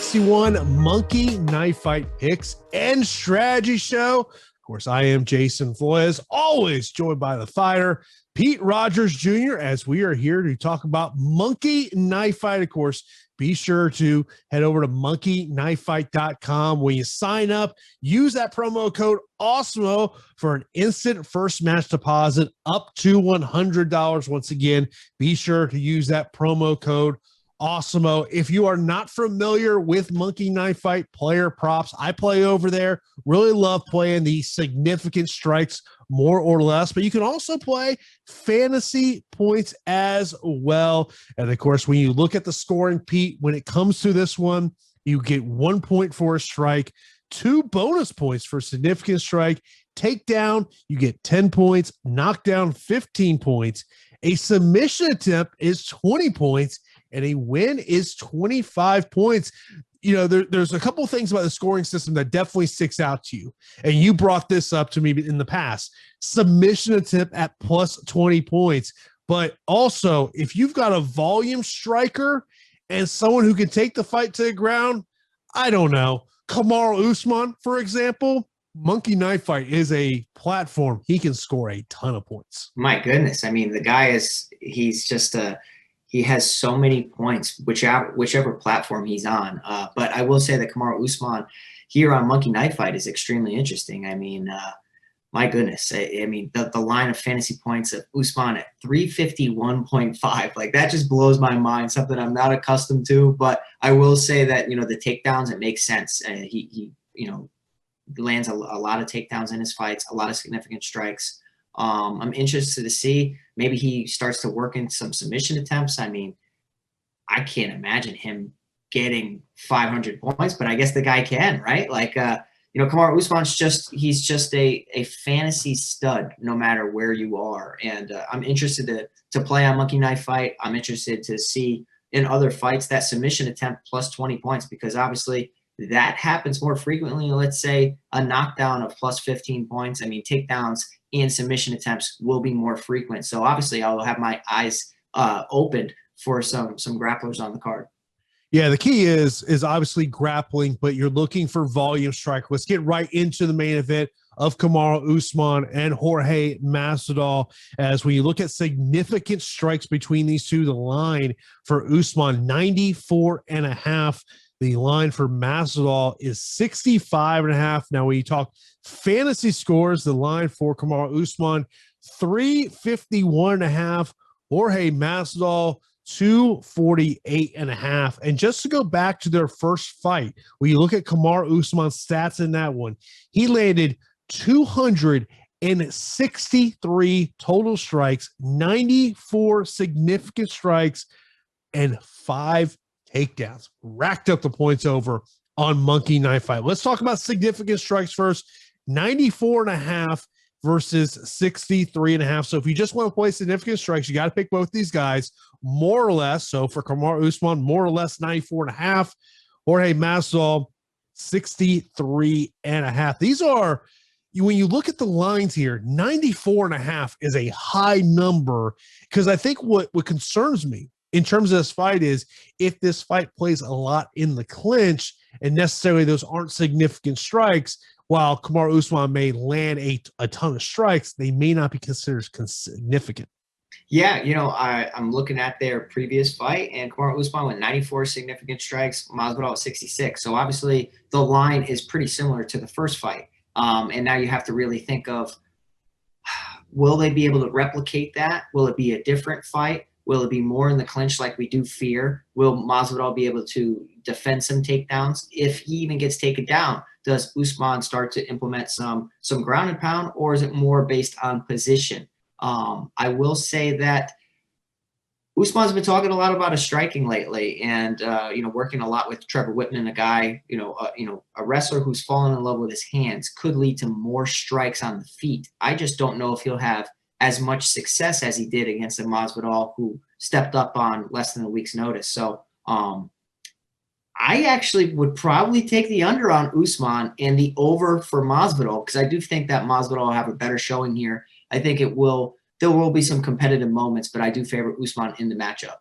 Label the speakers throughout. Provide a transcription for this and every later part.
Speaker 1: 61 Monkey Knife Fight Picks and Strategy Show. Of course, I am Jason Flores, always joined by the fighter, Pete Rogers Jr., as we are here to talk about Monkey Knife Fight. Of course, be sure to head over to monkeyknifefight.com. When you sign up, use that promo code Awesemo for an instant first match deposit up to $100. Once again, be sure to use that promo code Awesemo. If you are not familiar with Monkey Knife Fight player props, I play over there. Really love playing the significant strikes, more or less, but you can also play fantasy points as well. And of course, when you look at the scoring, Pete, when it comes to this one, you get 1 point for a strike, 2 bonus points for significant strike, takedown, you get 10 points, knockdown, 15 points. A submission attempt is 20 points, and a win is 25 points. You know, there's a couple of things about the scoring system that definitely sticks out to you. And you brought this up to me in the past. Submission attempt at plus 20 points. But also, if you've got a volume striker and someone who can take the fight to the ground, I don't know. Kamaru Usman, for example, Monkey Knife Fight is a platform. He can score a ton of points.
Speaker 2: My goodness. I mean, the guy he has so many points, whichever platform he's on. But I will say that Kamaru Usman here on Monkey Knife Fight is extremely interesting. I mean, my goodness. I mean, the line of fantasy points of Usman at 351.5, like that just blows my mind, something I'm not accustomed to. But I will say that, you know, the takedowns, it makes sense. He lands a lot of takedowns in his fights, a lot of significant strikes. I'm interested to see maybe he starts to work in some submission attempts. I mean, I can't imagine him getting 500 points, but I guess the guy can, right? Like, Kamaru Usman's he's just a fantasy stud no matter where you are. And I'm interested to play on Monkey Knife Fight. I'm interested to see in other fights that submission attempt plus 20 points, because obviously that happens more frequently. Let's say a knockdown of plus 15 points. I mean, takedowns and submission attempts will be more frequent. So obviously I'll have my eyes opened for some grapplers on the card.
Speaker 1: Yeah, the key is obviously grappling, but you're looking for volume strike. Let's get right into the main event of Kamaru Usman and Jorge Masvidal. As when you look at significant strikes between these two, the line for Usman, 94.5. The line for Masvidal is 65.5. Now, when you talk fantasy scores, the line for Kamaru Usman, 351.5. Jorge Masvidal, 248.5. And just to go back to their first fight, when you look at Kamaru Usman's stats in that one, he landed 263 total strikes, 94 significant strikes, and 5 takedowns. Racked up the points over on Monkey Knife Fight. Let's talk about significant strikes first. 94.5 versus 63.5. So if you just want to play significant strikes, you got to pick both these guys more or less. So for Kamaru Usman, more or less 94.5. Jorge Masvidal, 63.5. These are, when you look at the lines here, 94.5 is a high number, because I think what concerns me in terms of this fight is if this fight plays a lot in the clinch and necessarily those aren't significant strikes, while Kamaru Usman may land a ton of strikes, they may not be considered significant.
Speaker 2: Yeah, I'm looking at their previous fight, and Kamaru Usman with 94 significant strikes, Masvidal at 66. So obviously the line is pretty similar to the first fight. And now you have to really think of, will they be able to replicate that? Will it be a different fight? Will it be more in the clinch like we do fear? Will Masvidal be able to defend some takedowns? If he even gets taken down, does Usman start to implement some ground and pound, or is it more based on position? I will say that Usman's been talking a lot about his striking lately, and working a lot with Trevor Whitman, a guy, a wrestler who's fallen in love with his hands, could lead to more strikes on the feet. I just don't know if he'll have as much success as he did against a Masvidal who stepped up on less than a week's notice. So I actually would probably take the under on Usman and the over for Masvidal, because I do think that Masvidal will have a better showing here. I think there will be some competitive moments, but I do favor Usman in the matchup.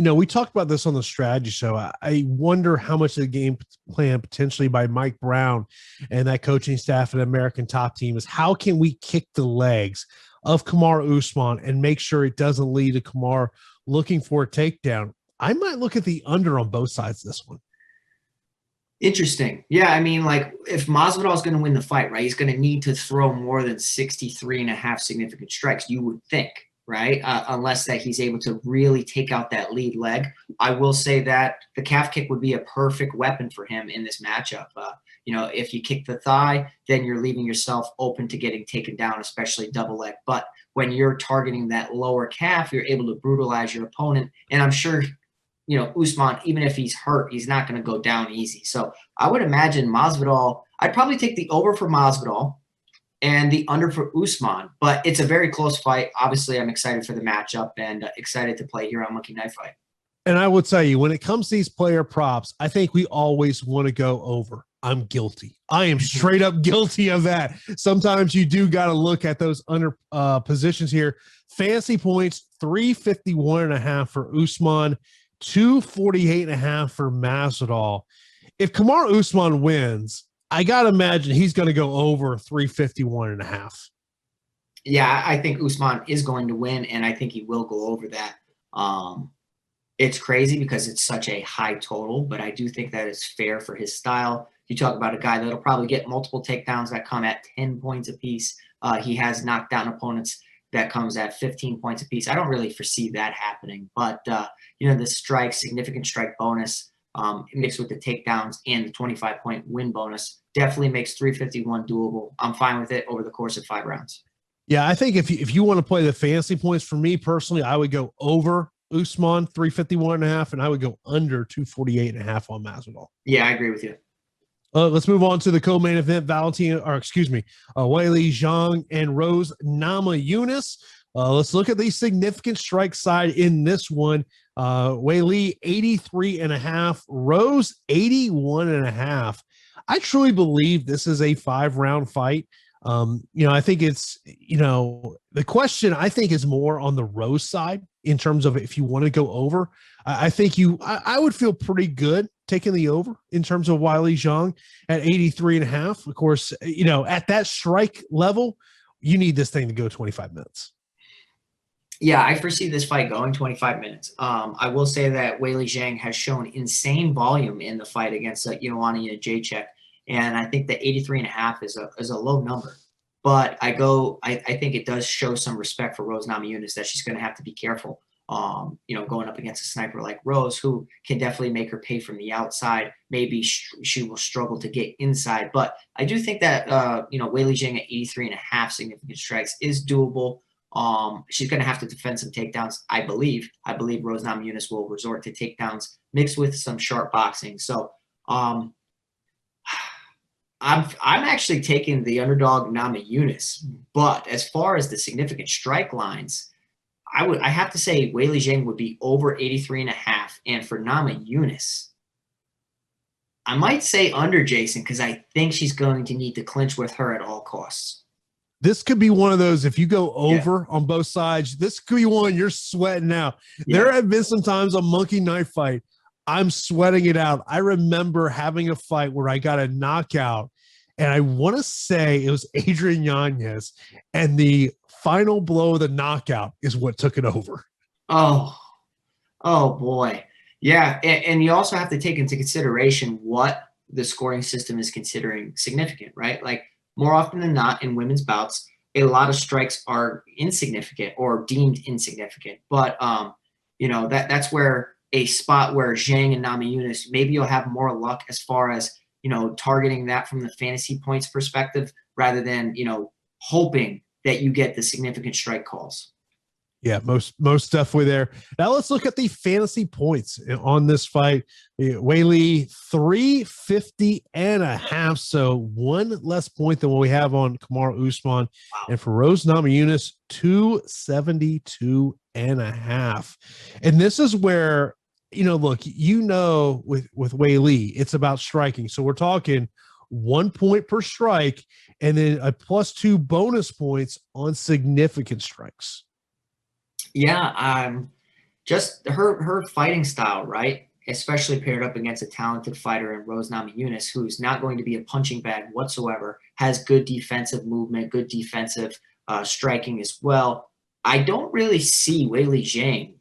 Speaker 1: we talked about this on the strategy show. I wonder how much of the game plan potentially by Mike Brown and that coaching staff and American Top Team is how can we kick the legs of Kamaru Usman and make sure it doesn't lead to Kamaru looking for a takedown. I might look at the under on both sides of this one.
Speaker 2: Interesting. Yeah, I mean, like, if Masvidal is going to win the fight, right, he's going to need to throw more than 63 and a half significant strikes, you would think, right? Unless that he's able to really take out that lead leg. I will say that the calf kick would be a perfect weapon for him in this matchup. If you kick the thigh, then you're leaving yourself open to getting taken down, especially double leg. But when you're targeting that lower calf, you're able to brutalize your opponent. And I'm sure Usman, even if he's hurt, he's not going to go down easy. So I would imagine Masvidal, I'd probably take the over for Masvidal and the under for Usman, but it's a very close fight. Obviously, I'm excited for the matchup and excited to play here on Monkey Knife Fight.
Speaker 1: And I will tell you, when it comes to these player props, I think we always want to go over. I'm guilty. I am straight up guilty of that. Sometimes you do got to look at those under positions here. Fantasy points, 351.5 for Usman. 248.5 for Masvidal. If Kamaru Usman wins, I got to imagine he's going to go over 351.5.
Speaker 2: Yeah, I think Usman is going to win, and I think he will go over that. It's crazy because it's such a high total, but I do think that is fair for his style. You talk about a guy that'll probably get multiple takedowns that come at 10 points apiece. He has knocked down opponents that comes at 15 points apiece. I don't really foresee that happening, but the significant strike bonus mixed with the takedowns and the 25-point win bonus definitely makes 351 doable. I'm fine with it over the course of 5 rounds.
Speaker 1: Yeah, I think if you want to play the fantasy points, for me personally, I would go over Usman 351.5, and I would go under 248.5 on Masvidal.
Speaker 2: Yeah, I agree with you.
Speaker 1: Let's move on to the co-main event. Weili Zhang and Rose Namajunas. Let's look at the significant strike side in this one. Weili 83.5, Rose 81.5. I truly believe this is a 5-round fight. I think it's, the question I think is more on the Rose side in terms of if you want to go over. I think I would feel pretty good taking the over in terms of Weili Zhang at 83.5. Of course, at that strike level, you need this thing to go 25 minutes.
Speaker 2: Yeah, I foresee this fight going 25 minutes. I will say that Weili Zhang has shown insane volume in the fight against Ioana Jędrzejczyk, and I think that 83.5 is a low number. But I think it does show some respect for Rose Namajunas that she's going to have to be careful. Going up against a sniper like Rose, who can definitely make her pay from the outside. Maybe she will struggle to get inside. But I do think that, Weili Zhang at 83.5 significant strikes is doable. She's going to have to defend some takedowns, I believe. I believe Rose Namajunas will resort to takedowns mixed with some sharp boxing. So I'm actually taking the underdog Namajunas. But as far as the significant strike lines, I have to say Weili Zhang would be over 83.5, and for Namajunas, I might say under, Jason, because I think she's going to need to clinch with her at all costs.
Speaker 1: This could be one of those, if you go over on both sides, this could be one you're sweating out. Yeah. There have been some times on Monkey Knife Fight, I'm sweating it out. I remember having a fight where I got a knockout, and I want to say it was Adrian Yanez, and the final blow of the knockout is what took it over.
Speaker 2: Oh boy. Yeah. And you also have to take into consideration what the scoring system is considering significant, right? Like, more often than not in women's bouts, a lot of strikes are insignificant or deemed insignificant. But, that's where a spot where Zhang and Namajunas, maybe you'll have more luck as far as, targeting that from the fantasy points perspective rather than, hoping that you get the significant strike calls.
Speaker 1: Yeah, most definitely there. Now let's look at the fantasy points on this fight. Weili 350.5, so one less point than what we have on Kamaru Usman. Wow. And for Rose Namajunas, 272.5. And this is where, look, with Weili, it's about striking. So we're talking 1 point per strike and then a +2 bonus points on significant strikes.
Speaker 2: Yeah, just her fighting style, right? Especially paired up against a talented fighter in Rose Namajunas, who's not going to be a punching bag whatsoever, has good defensive movement, good defensive striking as well. I don't really see Weili Zhang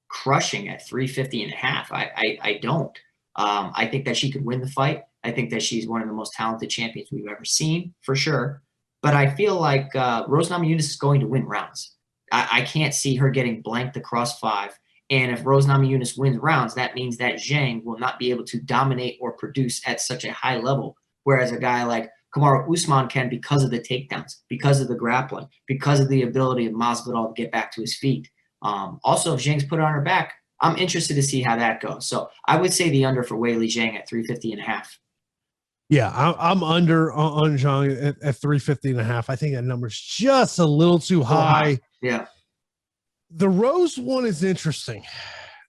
Speaker 2: crushing at 350.5. I don't. I think that she could win the fight. I think that she's one of the most talented champions we've ever seen, for sure. But I feel like Rose Namajunas is going to win rounds. I can't see her getting blanked across 5. And if Rose Namajunas wins rounds, that means that Zhang will not be able to dominate or produce at such a high level. Whereas a guy like Kamaru Usman can, because of the takedowns, because of the grappling, because of the ability of Masvidal to get back to his feet. Also, if Zhang's put it on her back, I'm interested to see how that goes. So I would say the under for Weili Zhang at 350.5.
Speaker 1: Yeah, I'm under on Zhang at 350.5. I think that number's just a little too high.
Speaker 2: Yeah.
Speaker 1: The Rose one is interesting.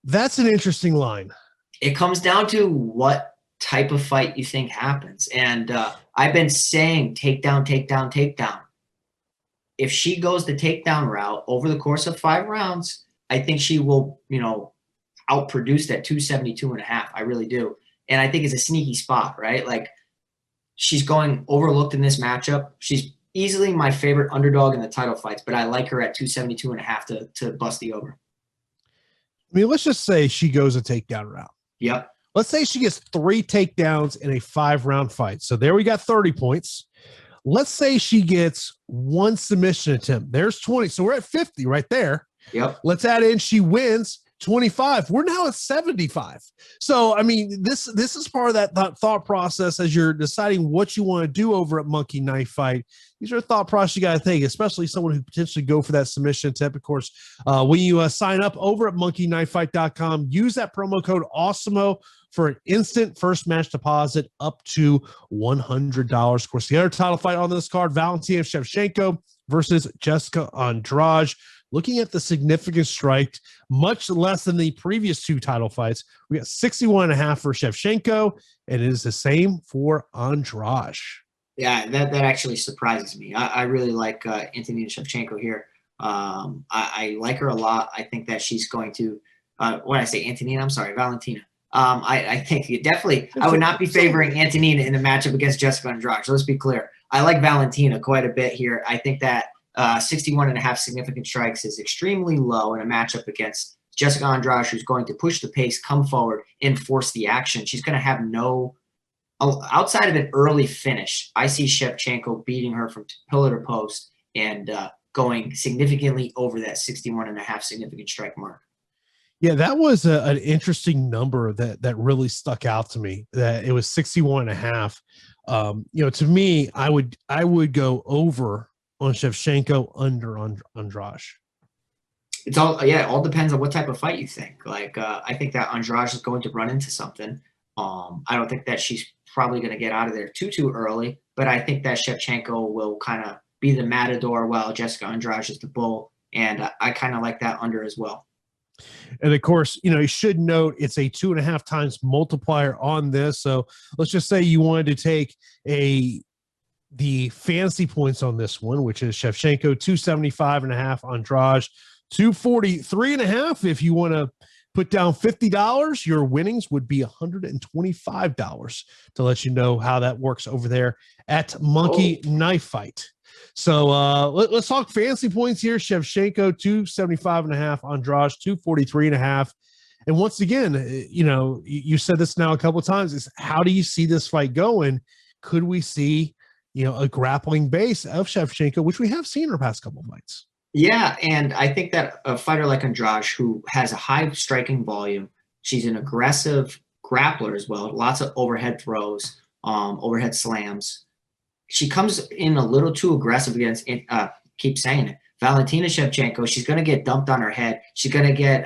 Speaker 1: That's an interesting line.
Speaker 2: It comes down to what type of fight you think happens. And I've been saying takedown, takedown, takedown. If she goes the takedown route over the course of 5 rounds, I think she will, outproduce that 272.5. I really do. And I think it's a sneaky spot, right? Like, she's going overlooked in this matchup. She's easily my favorite underdog in the title fights, but I like her at 272.5 to bust the over.
Speaker 1: I mean, let's just say she goes a takedown route.
Speaker 2: Yep.
Speaker 1: Let's say she gets 3 takedowns in a 5-round fight. So there we got 30 points. Let's say she gets 1 submission attempt. There's 20. So we're at 50 right there.
Speaker 2: Yep.
Speaker 1: Let's add in she wins 25. We're now at 75. So, I mean, this is part of that thought process as you're deciding what you want to do over at Monkey Knife Fight. These are thought process you got to take, especially someone who potentially go for that submission attempt. Of course, when you sign up over at monkeyknifefight.com, use that promo code Awesemo for an instant first match deposit up to $100. Of course, the other title fight on this card, Valentina Shevchenko versus Jessica Andrade. Looking at the significant strike, much less than the previous 2 title fights. We got 61.5 for Shevchenko, and it is the same for Andrade.
Speaker 2: Yeah, that actually surprises me. I really like Antonina Shevchenko here. I like her a lot. I think that she's going to when I say Antonina, I'm sorry, Valentina. I think definitely I would not be favoring Antonina in the matchup against Jessica Andrade. So let's be clear. I like Valentina quite a bit here. I think that 61.5 significant strikes is extremely low in a matchup against Jessica Andrade, who's going to push the pace, come forward, and force the action. She's going to have no outside of an early finish. I see Shevchenko beating her from pillar to post and going significantly over that 61.5 significant strike mark.
Speaker 1: Yeah, that was an interesting number that really stuck out to me, that it was 61.5. To me, I would go over on Shevchenko, under on Andrade.
Speaker 2: It all depends on what type of fight you think. Like, I think that Andrade is going to run into something. I don't think that she's probably going to get out of there too early, but I think that Shevchenko will kind of be the matador while Jessica Andrade is the bull, and I kind of like that under as well.
Speaker 1: And of course, you should note it's a 2.5 times multiplier on this. So let's just say you wanted to take the fantasy points on this one, which is Shevchenko 275.5, Andrade 243.5. If you want to put down $50, your winnings would be $125, to let you know how that works over there at Monkey Knife Fight. So let's talk fantasy points here. Shevchenko 275.5, Andrade 243.5. And once again, you said this now a couple of times, is how do you see this fight going? Could we see a grappling base of Shevchenko, which we have seen her past couple of fights?
Speaker 2: Yeah, and I think that a fighter like Andrade, who has a high striking volume, she's an aggressive grappler as well, lots of overhead throws, overhead slams. She comes in a little too aggressive against, keep saying it, Valentina Shevchenko. She's going to get dumped on her head. She's going to get,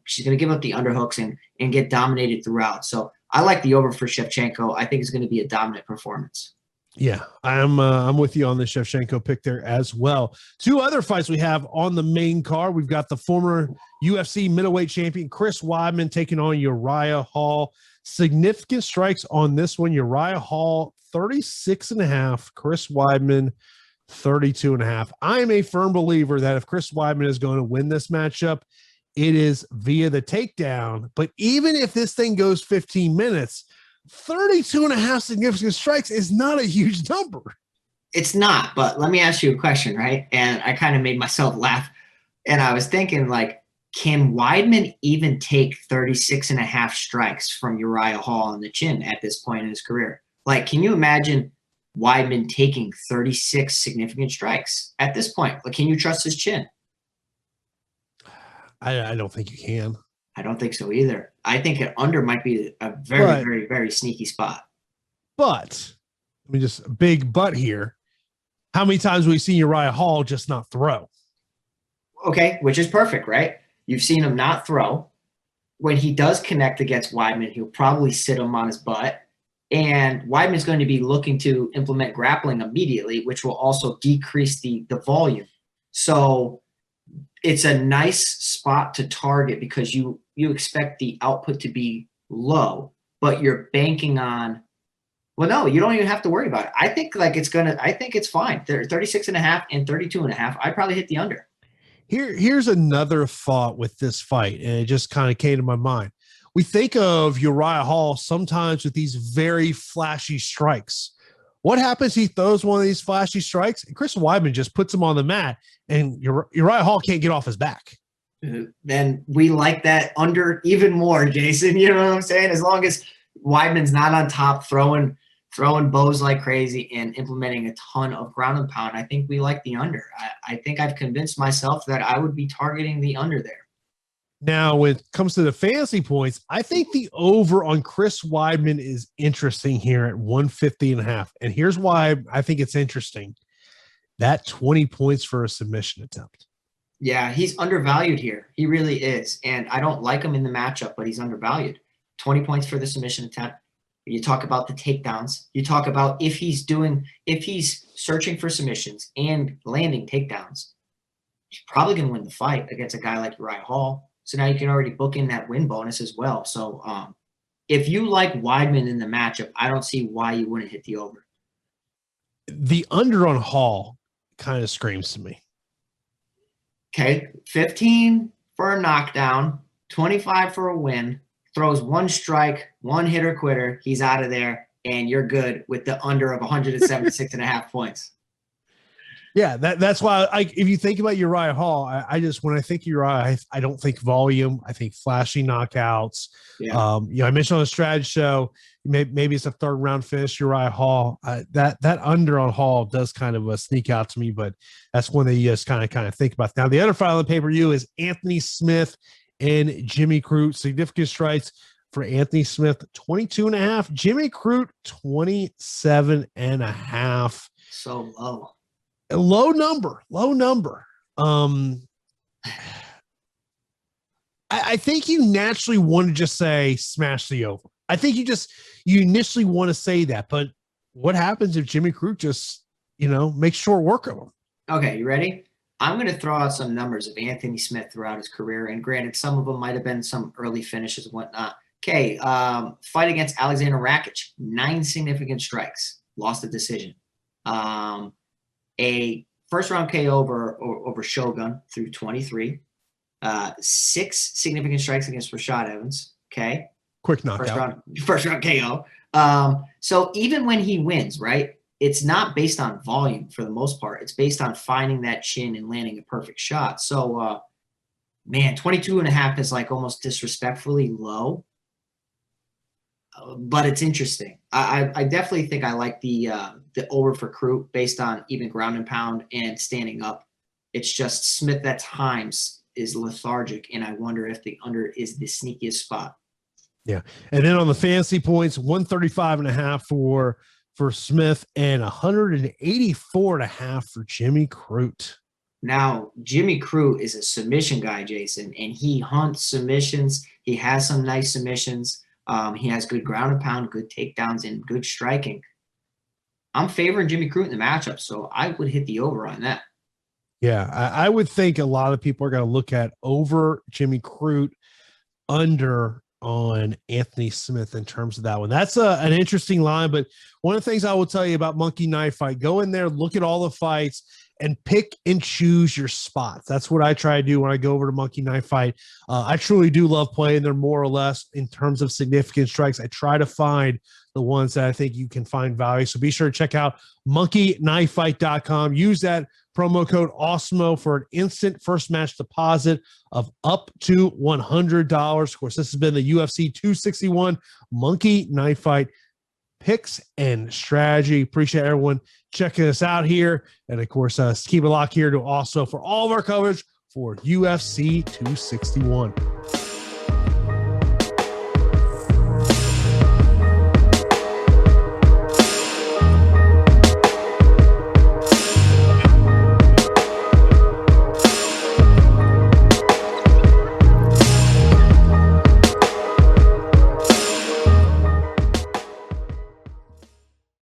Speaker 2: she's going to give up the underhooks and get dominated throughout. So I like the over for Shevchenko. I think it's going to be a dominant performance.
Speaker 1: Yeah, I'm with you on the Shevchenko pick there as well. 2 other fights we have on the main card. We've got the former UFC middleweight champion Chris Weidman taking on Uriah Hall. Significant strikes on this one. Uriah Hall 36.5, Chris Weidman 32.5. I am a firm believer that if Chris Weidman is going to win this matchup, it is via the takedown. But even if this thing goes 15 minutes, 32 and a half significant strikes is not a huge number.
Speaker 2: It's not, but let me ask you a question, right? And I kind of made myself laugh. And I was thinking, like, can Weidman even take 36 and a half strikes from Uriah Hall on the chin at this point in his career? Like, can you imagine Weidman taking 36 significant strikes at this point? Like, can you trust his chin?
Speaker 1: I don't think you can.
Speaker 2: I don't think so either. I think an under might be a very, very sneaky spot.
Speaker 1: But let me just big but here. How many times have we seen Uriah Hall just not throw?
Speaker 2: Okay, which is perfect, right? You've seen him not throw. When he does connect against Weidman, he'll probably sit him on his butt. And Weidman's going to be looking to implement grappling immediately, which will also decrease the volume. So it's a nice spot to target because you expect the output to be low, but you're banking on, well, no, you don't even have to worry about it. I think it's fine. 36 and a half and 32 and a half. I'd probably hit the under.
Speaker 1: Here's another thought with this fight, and it just kind of came to my mind. We think of Uriah Hall sometimes with these very flashy strikes. What happens? He throws one of these flashy strikes, and Chris Weidman just puts him on the mat, and Uriah Hall can't get off his back.
Speaker 2: Then we like that under even more, Jason. You know what I'm saying? As long as Weidman's not on top throwing bows like crazy and implementing a ton of ground and pound, I think we like the under. I think I've convinced myself that I would be targeting the under there.
Speaker 1: Now, when it comes to the fantasy points, I think the over on Chris Weidman is interesting here at 150 and a half. And here's why I think it's interesting. That 20 points for a submission attempt.
Speaker 2: Yeah, he's undervalued here. He really is. And I don't like him in the matchup, but he's undervalued. 20 points for the submission attempt. You talk about the takedowns. You talk about if he's searching for submissions and landing takedowns, he's probably going to win the fight against a guy like Uriah Hall. So now you can already book in that win bonus as well. So if you like Weidman in the matchup, I don't see why you wouldn't hit the over.
Speaker 1: The under on Hall kind of screams to me.
Speaker 2: Okay, 15 for a knockdown, 25 for a win, throws one strike, one hitter quitter, he's out of there, and you're good with the under of 176 and a half points.
Speaker 1: Yeah, that's why if you think about Uriah Hall, I just, when I think Uriah, I don't think volume. I think flashy knockouts. Yeah. I mentioned on the strategy show, maybe it's a third round finish, Uriah Hall. That under on Hall does kind of sneak out to me, but that's one that you just kind of think about. Now, the other fight on the pay-per-view is Anthony Smith and Jimmy Crute. Significant strikes for Anthony Smith, 22 and a half. Jimmy Crute, 27 and a half.
Speaker 2: So low.
Speaker 1: A low number. I think you naturally want to just say smash the over. I think you initially want to say that, but what happens if Jimmy Crute just, makes short work of him?
Speaker 2: Okay, you ready? I'm going to throw out some numbers of Anthony Smith throughout his career, and granted, some of them might have been some early finishes and whatnot. Okay, fight against Alexander Rakic, 9 significant strikes, lost a decision. A first-round KO over Shogun through 23. 6 significant strikes against Rashad Evans. Okay.
Speaker 1: Quick knockout.
Speaker 2: First round KO. So even when he wins, right, it's not based on volume for the most part. It's based on finding that chin and landing a perfect shot. So, 22 and a half is like almost disrespectfully low. But it's interesting. I definitely think I like the over for Crute based on even ground and pound and standing up. It's just Smith at times is lethargic, and I wonder if the under is the sneakiest spot.
Speaker 1: Yeah. And then on the fantasy points, 135 and a half for Smith and 184 and a half for Jimmy Crute.
Speaker 2: Now, Jimmy Crute is a submission guy, Jason, and he hunts submissions. He has some nice submissions. He has good ground and pound, good takedowns, and good striking. I'm favoring Jimmy Crute in the matchup, so I would hit the over on that.
Speaker 1: Yeah, I would think a lot of people are going to look at over Jimmy Crute, under on Anthony Smith in terms of that one. That's an interesting line, but one of the things I will tell you about Monkey Knife Fight, go in there, look at all the fights, and pick and choose your spots. That's what I try to do when I go over to Monkey Knife Fight. I truly do love playing there more or less in terms of significant strikes. I try to find the ones that I think you can find value. So be sure to check out monkeyknifefight.com. Use that promo code Awesemo for an instant first match deposit of up to $100. Of course, this has been the UFC 261 Monkey Knife Fight picks and strategy. Appreciate everyone checking us out here. And of course, keep it locked here to also for all of our coverage for UFC 261.